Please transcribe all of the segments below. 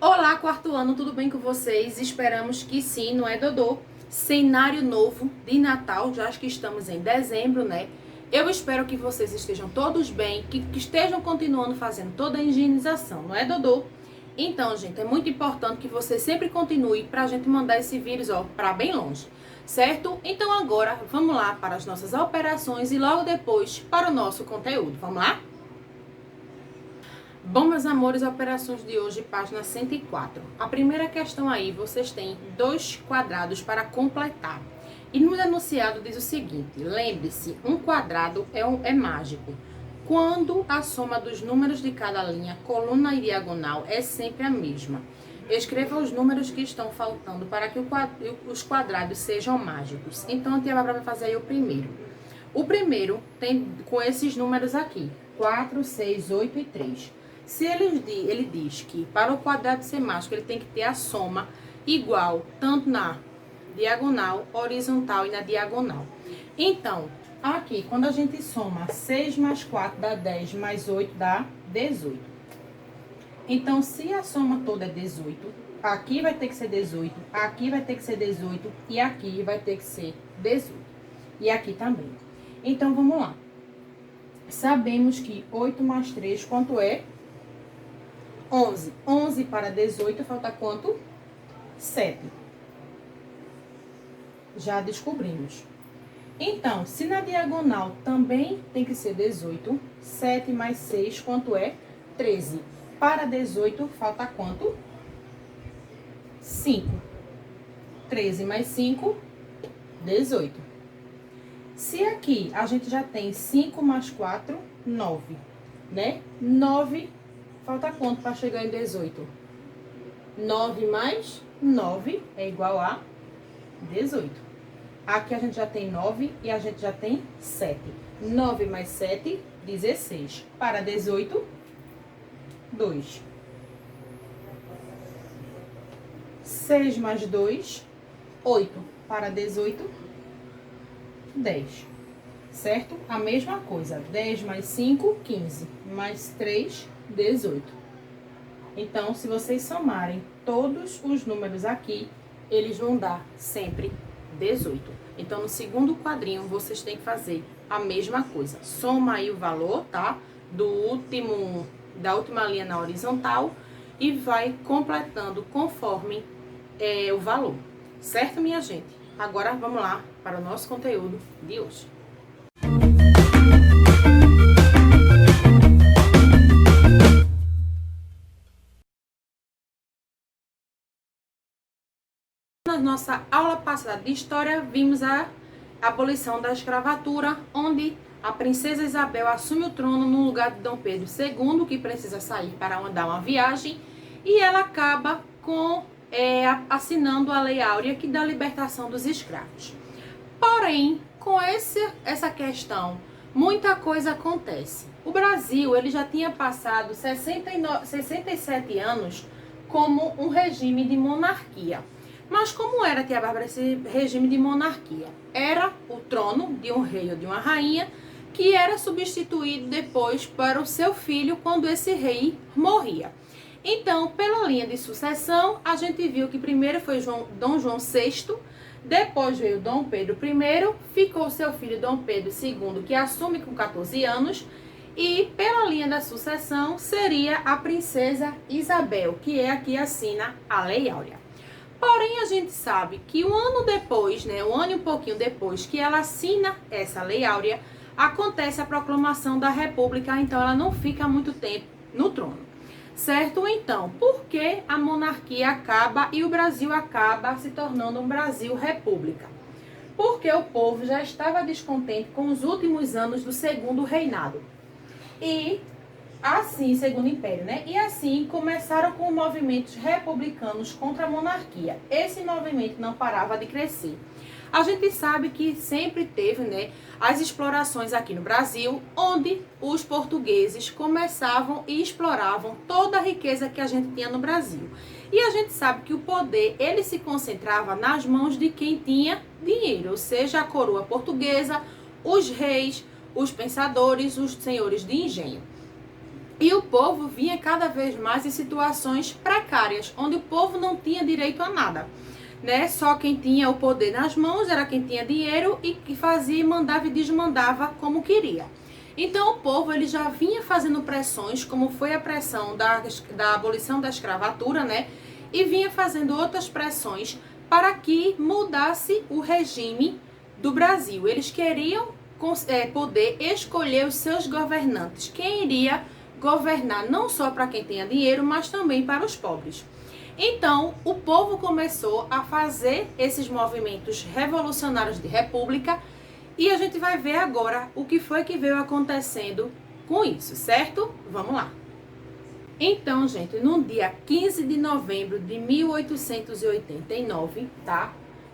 Olá, quarto ano, tudo bem com vocês? Esperamos que sim, não é, Dodô? Cenário novo de Natal, já que estamos em dezembro, né? Eu espero que vocês estejam todos bem, que estejam continuando fazendo toda a higienização, não é, Dodô? Então, gente, é muito importante que você sempre continue pra gente mandar esse vírus, ó, pra bem longe, certo? Então agora, vamos lá para as nossas operações e logo depois para o nosso conteúdo. Vamos lá? Bom, meus amores, operações de hoje, página 104. A primeira questão aí, vocês têm 2 quadrados para completar. E no enunciado diz o seguinte: lembre-se, um quadrado é mágico. Quando a soma dos números de cada linha, coluna e diagonal é sempre a mesma. Escreva os números que estão faltando para que os quadrados sejam mágicos. Então, a tia Bárbara vai fazer aí o primeiro. O primeiro tem com esses números aqui: 4, 6, 8 e 3. Se ele diz que para o quadrado ser mágico, ele tem que ter a soma igual, tanto na diagonal, horizontal e na diagonal. Então, aqui, quando a gente soma 6 mais 4 dá 10, mais 8 dá 18. Então, se a soma toda é 18, aqui vai ter que ser 18, aqui vai ter que ser 18 e aqui vai ter que ser 18. E aqui também. Então, vamos lá. Sabemos que 8 mais 3, quanto é? 11. 11 para 18, falta quanto? 7. Já descobrimos. Então, se na diagonal também tem que ser 18, 7 mais 6, quanto é? 13. Para 18, falta quanto? 5. 13 mais 5, 18. Se aqui a gente já tem 5 mais 4, 9, né? 9, falta quanto para chegar em 18? 9 mais 9 é igual a 18. Aqui a gente já tem 9 e a gente já tem 7. 9 mais 7, 16. Para 18, 2. 6 mais 2, 8. Para 18, 10. Certo? A mesma coisa. 10 mais 5, 15. Mais 3, 18. Então, se vocês somarem todos os números aqui, eles vão dar sempre 18. Então, no segundo quadrinho, vocês têm que fazer a mesma coisa. Soma aí o valor, tá? Da última linha na horizontal e vai completando conforme o valor. Certo, minha gente? Agora, vamos lá para o nosso conteúdo de hoje. Na nossa aula passada de história, vimos a abolição da escravatura, onde a princesa Isabel assume o trono no lugar de Dom Pedro II, que precisa sair para dar uma viagem, e ela acaba assinando a Lei Áurea, que dá a libertação dos escravos. Porém, com essa questão, muita coisa acontece. O Brasil ele já tinha passado 67 anos como um regime de monarquia. Mas como era, tia Bárbara, esse regime de monarquia? Era o trono de um rei ou de uma rainha que era substituído depois para o seu filho quando esse rei morria. Então, pela linha de sucessão, a gente viu que primeiro foi Dom João VI, depois veio Dom Pedro I, ficou seu filho Dom Pedro II, que assume com 14 anos, e pela linha da sucessão seria a princesa Isabel, que é a que assina a Lei Áurea. Porém, a gente sabe que um ano depois, né, um ano e um pouquinho depois que ela assina essa Lei Áurea, acontece a proclamação da República, então ela não fica muito tempo no trono. Certo? Então, por que a monarquia acaba e o Brasil acaba se tornando um Brasil república? Porque o povo já estava descontente com os últimos anos do segundo reinado. E assim, segundo império, né? E assim começaram com movimentos republicanos contra a monarquia. Esse movimento não parava de crescer. A gente sabe que sempre teve, né, as explorações aqui no Brasil, onde os portugueses começavam e exploravam toda a riqueza que a gente tinha no Brasil. E a gente sabe que o poder, ele se concentrava nas mãos de quem tinha dinheiro, ou seja, a coroa portuguesa, os reis, os pensadores, os senhores de engenho. E o povo vinha cada vez mais em situações precárias, onde o povo não tinha direito a nada, né? Só quem tinha o poder nas mãos era quem tinha dinheiro e que fazia, mandava e desmandava como queria. Então o povo ele já vinha fazendo pressões, como foi a pressão da abolição da escravatura, né? E vinha fazendo outras pressões para que mudasse o regime do Brasil. Eles queriam poder escolher os seus governantes, quem iria governar não só para quem tenha dinheiro, mas também para os pobres. Então, o povo começou a fazer esses movimentos revolucionários de república e a gente vai ver agora o que foi que veio acontecendo com isso, certo? Vamos lá. Então, gente, no dia 15 de novembro de 1889, tá?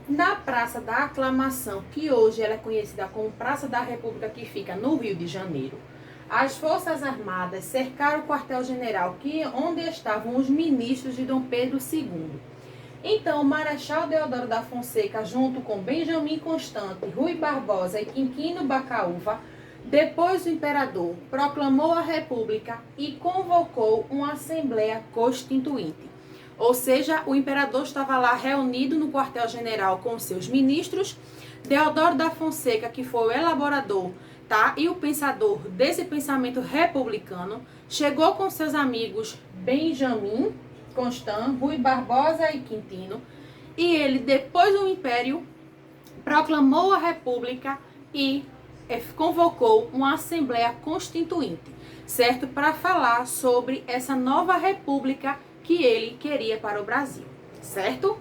Na Praça da Aclamação, que hoje ela é conhecida como Praça da República, que fica no Rio de Janeiro, as Forças Armadas cercaram o quartel-general, onde estavam os ministros de Dom Pedro II. Então, o Marechal Deodoro da Fonseca, junto com Benjamin Constant, Rui Barbosa e Quinquino Bacaúva, depois do imperador, proclamou a República e convocou uma Assembleia Constituinte. Ou seja, o imperador estava lá reunido no quartel-general com seus ministros. Deodoro da Fonseca, que foi o elaborador, tá? E o pensador desse pensamento republicano, chegou com seus amigos Benjamin Constant, Rui Barbosa e Quintino, e ele, depois do Império, proclamou a República e convocou uma Assembleia Constituinte, certo? Para falar sobre essa nova república que ele queria para o Brasil, certo?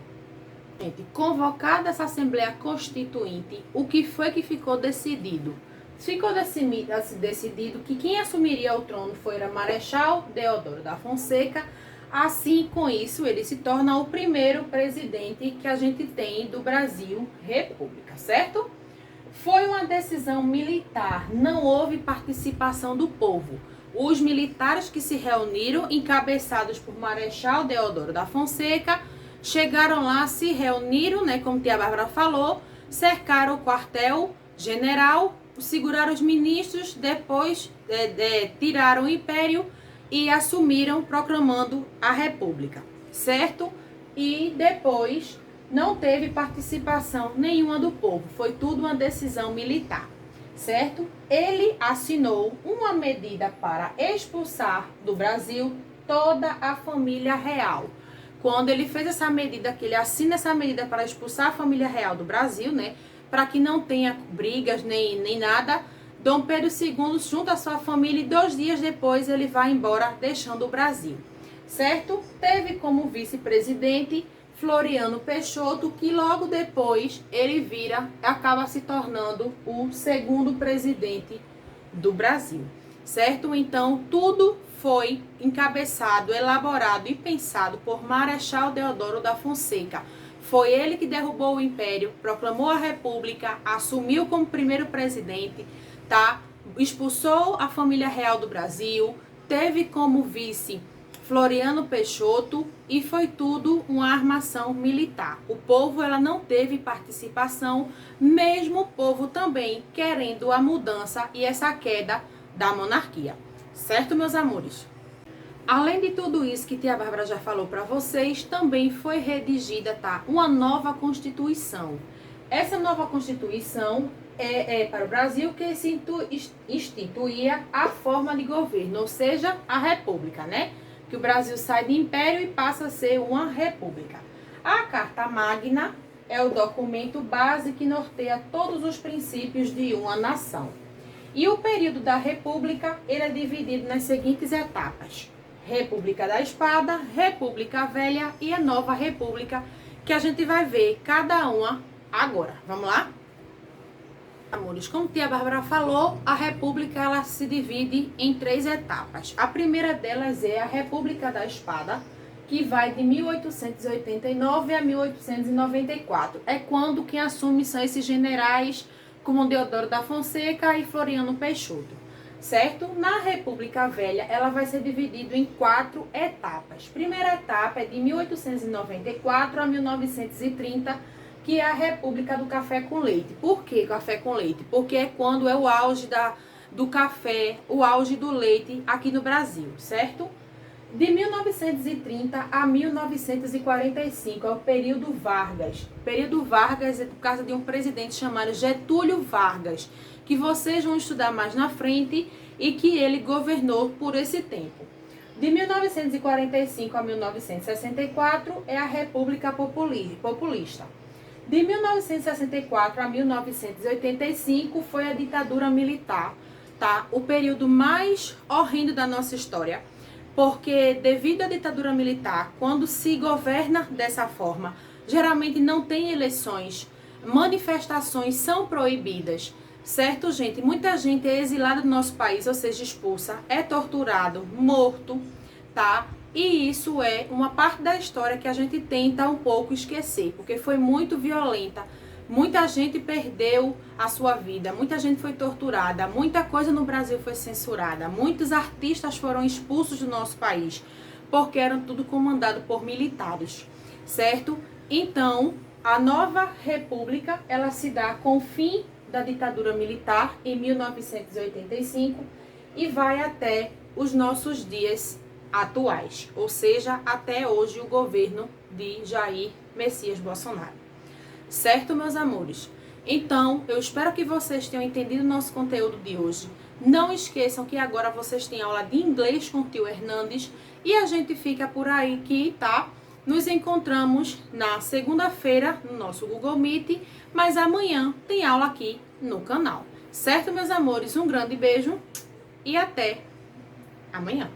Gente, convocada essa Assembleia Constituinte, o que foi que ficou decidido? Ficou decidido que quem assumiria o trono foi o Marechal Deodoro da Fonseca. Assim, com isso, ele se torna o primeiro presidente que a gente tem do Brasil República, certo? Foi uma decisão militar, não houve participação do povo. Os militares que se reuniram, encabeçados por Marechal Deodoro da Fonseca, chegaram lá, se reuniram, né, como tia Bárbara falou, cercaram o quartel-general, seguraram os ministros, depois tiraram o império e assumiram, proclamando a República, certo? E depois não teve participação nenhuma do povo, foi tudo uma decisão militar, certo? Ele assinou uma medida para expulsar do Brasil toda a família real. Quando ele fez essa medida, que ele assina essa medida para expulsar a família real do Brasil, né? Para que não tenha brigas nem nada, Dom Pedro II junta a sua família e 2 dias depois ele vai embora, deixando o Brasil, certo? Teve como vice-presidente Floriano Peixoto, que logo depois ele acaba se tornando o segundo presidente do Brasil, certo? Então, tudo foi encabeçado, elaborado e pensado por Marechal Deodoro da Fonseca. Foi ele que derrubou o Império, proclamou a República, assumiu como primeiro presidente, tá? Expulsou a família real do Brasil, teve como vice Floriano Peixoto e foi tudo uma armação militar. O povo ela não teve participação, mesmo o povo também querendo a mudança e essa queda da monarquia. Certo, meus amores? Além de tudo isso que tia Bárbara já falou para vocês, também foi redigida, tá, uma nova Constituição. Essa nova Constituição é para o Brasil que se instituía a forma de governo, ou seja, a República, né? Que o Brasil sai de império e passa a ser uma república. A Carta Magna é o documento base que norteia todos os princípios de uma nação. E o período da República ele é dividido nas seguintes etapas: República da Espada, República Velha e a Nova República, que a gente vai ver cada uma agora. Vamos lá? Amores, como tia Bárbara falou, a República ela se divide em 3 etapas. A primeira delas é a República da Espada, que vai de 1889 a 1894. É quando quem assume são esses generais como Deodoro da Fonseca e Floriano Peixoto, certo? Na República Velha, ela vai ser dividida em 4 etapas. Primeira etapa é de 1894 a 1930, que é a República do Café com Leite. Por que café com leite? Porque é quando é o auge do café, o auge do leite aqui no Brasil, certo? De 1930 a 1945 é o período Vargas. O período Vargas é por causa de um presidente chamado Getúlio Vargas, que vocês vão estudar mais na frente e que ele governou por esse tempo. De 1945 a 1964 é a República Populista. De 1964 a 1985 foi a ditadura militar, tá? O período mais horrendo da nossa história. Porque devido à ditadura militar, quando se governa dessa forma, geralmente não tem eleições, manifestações são proibidas, certo, gente? Muita gente é exilada do nosso país, ou seja, expulsa, é torturado, morto, tá? E isso é uma parte da história que a gente tenta um pouco esquecer, porque foi muito violenta. Muita gente perdeu a sua vida, muita gente foi torturada, muita coisa no Brasil foi censurada, muitos artistas foram expulsos do nosso país, porque eram tudo comandado por militares, certo? Então, a nova república, ela se dá com o fim da ditadura militar em 1985 e vai até os nossos dias atuais, ou seja, até hoje o governo de Jair Messias Bolsonaro. Certo, meus amores? Então, eu espero que vocês tenham entendido o nosso conteúdo de hoje. Não esqueçam que agora vocês têm aula de inglês com o tio Hernandes e a gente fica por aí que, tá? Nos encontramos na segunda-feira no nosso Google Meet, mas amanhã tem aula aqui no canal. Certo, meus amores? Um grande beijo e até amanhã.